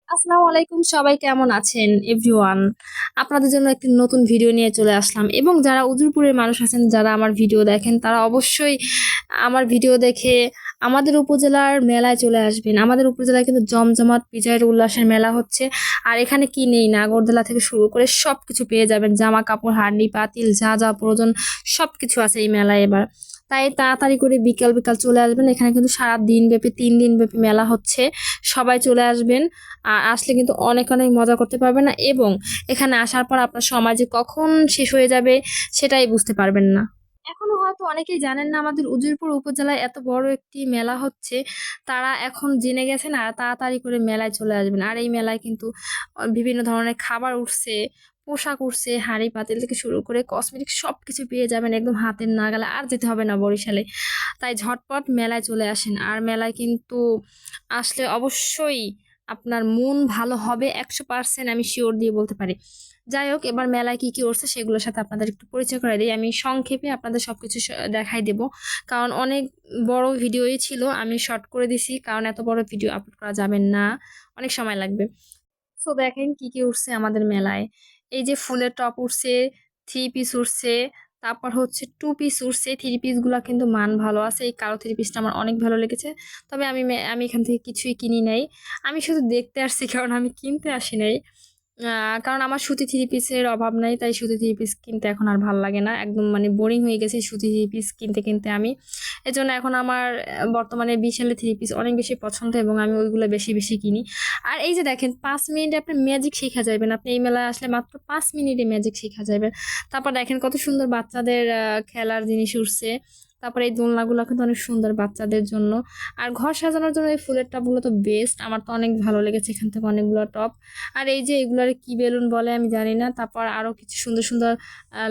আসসালামু আলাইকুম, সবাই কেমন আছেন এভরিওয়ান। আপনাদের জন্য একটি নতুন ভিডিও নিয়ে চলে আসলাম এবং যারা উজিরপুরের মানুষ আছেন, যারা আমার ভিডিও দেখেন, তারা অবশ্যই আমার ভিডিও দেখে আমাদের উপজেলার মেলায় চলে আসবেন। আমাদের উপজেলায় কিন্তু জমজমাট বিজয়ের উল্লাসের মেলা হচ্ছে। আর এখানে কি নেই, নাগরদোলা থেকে শুরু করে সব কিছু পেয়ে যাবেন, জামা কাপড়, হাঁড়ি পাতিল, যা যা প্রয়োজন সব কিছু আছে এই মেলায় এবার। তাই তাড়াতাড়ি করে বিকাল বিকাল চলে আসবেন। এখানে কিন্তু সারা দিন ব্যাপী 3 দিন ব্যাপী মেলা হচ্ছে। সবাই চলে আসবেন। আর আসলে কিন্তু অনেক অনেক মজা করতে পারবেন না, এবং এখানে আসার পর আপনার সময় যে কখন শেষ হয়ে যাবে সেটাই বুঝতে পারবেন না। এখনো হয়তো অনেকেই জানেন না আমাদের উজিরপুর উপজেলায় এত বড় একটি মেলা হচ্ছে। তারা এখন জেনে গেছেন আর তাড়াতাড়ি করে মেলায় চলে আসবেন। আর এই মেলায় কিন্তু বিভিন্ন ধরনের খাবার উঠছে, পোশাক উঠছে, হাঁড়ি পাতিল থেকে শুরু করে কসমেটিক সব কিছু পেয়ে যাবেন একদম হাতের নাগালে। আর যেতে হবে না বরিশালে। তাই ঝটপট মেলায় চলে আসেন। আর মেলায় কিন্তু আসলে অবশ্যই আপনার মন ভালো হবে 100%, আমি শিওর দিয়ে বলতে পারি। যাই হোক, এবার মেলায় কি কি উঠছে সেগুলোর সাথে আপনাদের একটু পরিচয় করে দিই। আমি সংক্ষেপে আপনাদের সবকিছু দেখাই দেব, কারণ অনেক বড় ভিডিওই ছিল, আমি শর্ট করে দিছি কারণ এত বড় ভিডিও আপলোড করা যাবে না, অনেক সময় লাগবে। তো দেখেন কি কি উঠছে আমাদের মেলায়। এই যে ফুলের টপ উঠছে, 3 পিস উঠছে, তারপর হচ্ছে 2 পিস উঠছে। 3 পিস গুলা কিন্তু মান ভালো আছে। এই কালো 3 পিসটা আমার অনেক ভালো লেগেছে। তবে আমি এখান থেকে কিছুই কিনি নাই, আমি শুধু দেখতে আসছি, কারণ আমি কিনতে আসি নাই। কারণ আমার সুতি 3 পিসের অভাব নাই, তাই সুতি 3 পিস কিনতে এখন আর ভাল লাগে না, একদম মানে বোরিং হয়ে গেছে সুতি 3 পিস কিনতে কিনতে আমি। এজন্য এখন আমার বর্তমানে বিশালে 3 পিস অনেক বেশি পছন্দ, এবং আমি ওইগুলো বেশি বেশি কিনি। আর এই যে দেখেন, 5 মিনিটে আপনি ম্যাজিক শেখা যাবেন। আপনি এই মেলায় আসলে মাত্র 5 মিনিটে ম্যাজিক শেখা যাবে। তারপর দেখেন কত সুন্দর বাচ্চাদের খেলার জিনিস উঠছে। তারপরে এই দোলনাগুলো কিন্তু অনেক সুন্দর বাচ্চাদের জন্য। আর ঘর সাজানোর জন্য এই ফুলের টবগুলো তো বেস্ট, আমার তো অনেক ভালো লেগেছে এখান থেকে অনেকগুলো টব। আর এই যে এগুলার কি বেলুন বলে আমি জানি না। তারপর আরো কিছু সুন্দর সুন্দর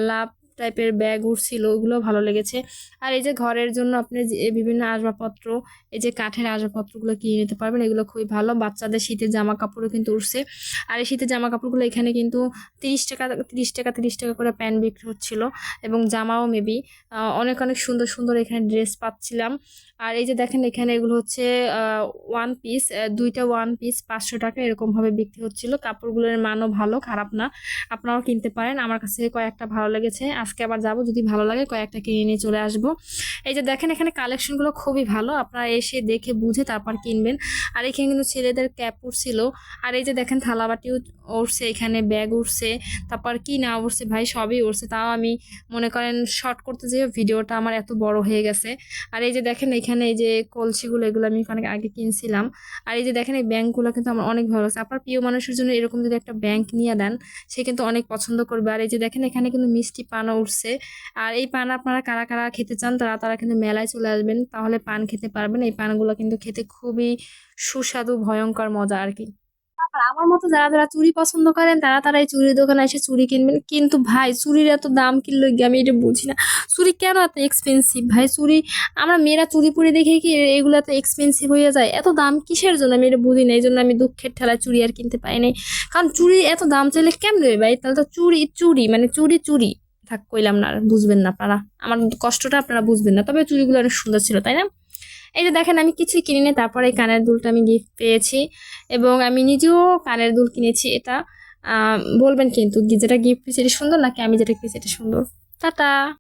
লাভ টাইপের ব্যাগ উঠছিল, ওগুলো ভালো লেগেছে। আর এই যে ঘরের জন্য আপনি যে বিভিন্ন আসবাবপত্র, এই যে কাঠের আসবাবপত্রগুলো কিনে নিতে পারবেন, এগুলো খুবই ভালো। বাচ্চাদের শীতের জামা কাপড়ও কিন্তু উঠছে। আর এই শীতের জামা কাপড়গুলো এখানে কিন্তু 30 টাকা 30 টাকা 30 টাকা করে প্যান্ট বিক্রি হচ্ছিল, এবং জামাও মেবি অনেক অনেক সুন্দর সুন্দর এখানে ড্রেস পাচ্ছিলাম। আর এই যে দেখেন, এখানে এগুলো হচ্ছে 1 পিস, দুইটা 1 পিস 500 টাকা এরকম ভাবে বিক্রি হচ্ছিল। কাপড়গুলোর মানও ভালো, খারাপ না। আপনারাও কিনতে পারেন, আমার কাছে কয়েকটা ভালো লেগেছে। আজকে আবার যাব, যদি ভালো লাগে কয়েকটা কিনে নিয়ে চলে আসবো। এই যে দেখেন, এখানে কালেকশনগুলো খুবই ভালো, আপনারা এসে দেখে বুঝে তারপর কিনবেন। আর এখানে কিন্তু ছেলেদের ক্যাপ উঠছিল। আর এই যে দেখেন, থালাবাটিও উঠছে, এখানে ব্যাগ উঠছে, তারপর কি না উঠছে ভাই, সবই উঠছে। তাও আমি মনে করেন শর্ট করতে যেয়ে ভিডিওটা আমার এত বড় হয়ে গেছে। আর এই যে দেখেন, এখানে এই যে কলসিগুলো, এগুলো আমি অনেক আগে কিনছিলাম। আর এই যে দেখেন, এই ব্যাংকগুলো কিন্তু আমার অনেক ভালো লাগছে। আপনার প্রিয় মানুষের জন্য এরকম যদি একটা ব্যাংক নিয়ে দেন, সে কিন্তু অনেক পছন্দ করবে। আর এই যে দেখেন, এখানে কিন্তু মিষ্টি পানও উঠছে। আর এই পান আপনারা কারা কারা খেতে চান, তারা তারা কিন্তু মেলায় চলে আসবেন, তাহলে পান খেতে পারবেন। এই পানগুলো কিন্তু খেতে খুবই সুস্বাদু, ভয়ঙ্কর মজা আর কি। আর আমার মতো যারা যারা চুড়ি পছন্দ করেন, তারা তারা এই চুড়ির দোকানে এসে চুড়ি কিনবেন। কিন্তু ভাই, চুড়ির এত দাম কিনলো গিয়ে আমি এটা বুঝি না। চুড়ি কেন এত এক্সপেন্সিভ ভাই? চুড়ি আমরা মেয়েরা চুড়ি পরে দেখে কি এগুলো এত এক্সপেন্সিভ হয়ে যায়? এত দাম কিসের জন্য আমি এটা বুঝি না। এই জন্য আমি দুঃখের ঠেলায় চুড়ি আর কিনতে পাই নাই। কারণ চুড়ি এত দাম চাইলে কেমন দেবে ভাই? তাহলে তো চুড়ি চুড়ি মানে চুড়ি চুড়ি থাক, কইলাম না, আর বুঝবেন না আপনারা আমার কষ্টটা, আপনারা বুঝবেন না। তবে চুড়িগুলো অনেক সুন্দর ছিল, তাই না? এই যে দেখেন, আমি কিছুই কিনিনি, তারপরে এই কানের দুলটা আমি গিফট পেয়েছি, এবং আমি নিজেও কানের দুল কিনেছি। এটা বলবেন কিন্তু যেটা গিফট পেয়েছি এটা সুন্দর নাকি আমি যেটা পেয়েছি এটা সুন্দর। টাটা।